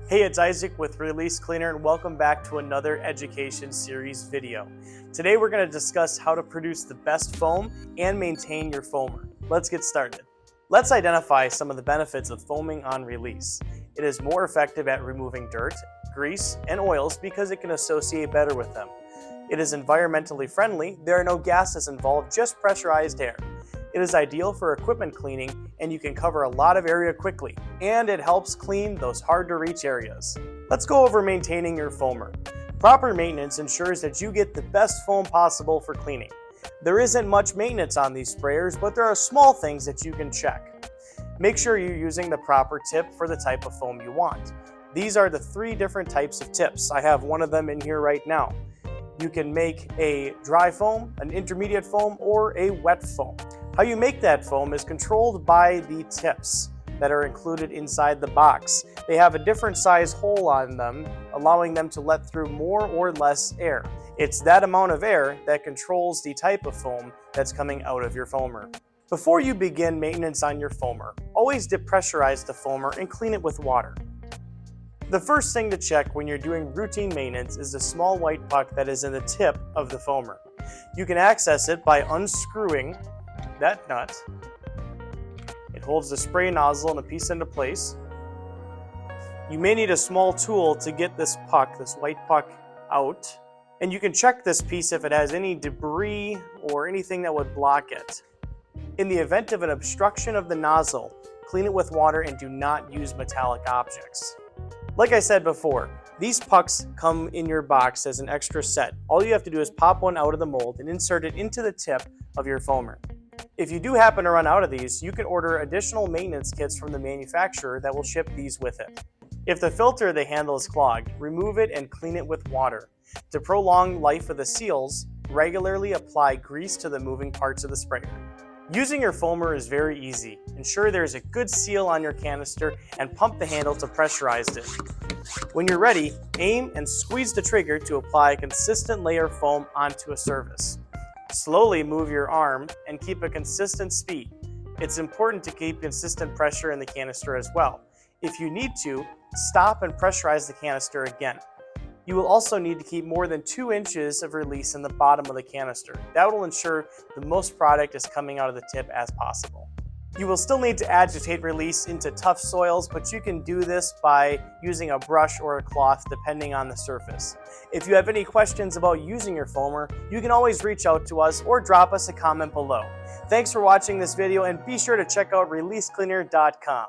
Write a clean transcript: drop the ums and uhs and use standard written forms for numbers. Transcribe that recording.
Hey, it's Isaac with Release Cleaner and welcome back to another education series video. Today we're going to discuss how to produce the best foam and maintain your foamer. Let's get started. Let's identify some of the benefits of foaming on release. It is more effective at removing dirt, grease, and oils because it can associate better with them. It is environmentally friendly. There are no gases involved, just pressurized air. It is ideal for equipment cleaning and you can cover a lot of area quickly, and it helps clean those hard to reach areas. Let's go over maintaining your foamer. Proper maintenance ensures that you get the best foam possible for cleaning. There isn't much maintenance on these sprayers, but there are small things that you can check. Make sure you're using the proper tip for the type of foam you want. These are the 3 different types of tips. I have one of them in here right now. You can make a dry foam, an intermediate foam, or a wet foam. How you make that foam is controlled by the tips that are included inside the box. They have a different size hole on them, allowing them to let through more or less air. It's that amount of air that controls the type of foam that's coming out of your foamer. Before you begin maintenance on your foamer, always depressurize the foamer and clean it with water. The first thing to check when you're doing routine maintenance is the small white puck that is in the tip of the foamer. You can access it by unscrewing that nut. It holds the spray nozzle and a piece into place. You may need a small tool to get this puck, this white puck, out. And you can check this piece if it has any debris or anything that would block it. In the event of an obstruction of the nozzle, clean it with water and do not use metallic objects. Like I said before, these pucks come in your box as an extra set. All you have to do is pop one out of the mold and insert it into the tip of your foamer. If you do happen to run out of these, you can order additional maintenance kits from the manufacturer that will ship these with it. If the filter of the handle is clogged, remove it and clean it with water. To prolong life of the seals, regularly apply grease to the moving parts of the sprayer. Using your foamer is very easy. Ensure there is a good seal on your canister and pump the handle to pressurize it. When you're ready, aim and squeeze the trigger to apply a consistent layer of foam onto a surface. Slowly move your arm and keep a consistent speed. It's important to keep consistent pressure in the canister as well. If you need to, stop and pressurize the canister again. You will also need to keep more than 2 inches of release in the bottom of the canister. That will ensure the most product is coming out of the tip as possible. You will still need to agitate release into tough soils, but you can do this by using a brush or a cloth depending on the surface. If you have any questions about using your foamer, you can always reach out to us or drop us a comment below. Thanks for watching this video and be sure to check out releasecleaner.com.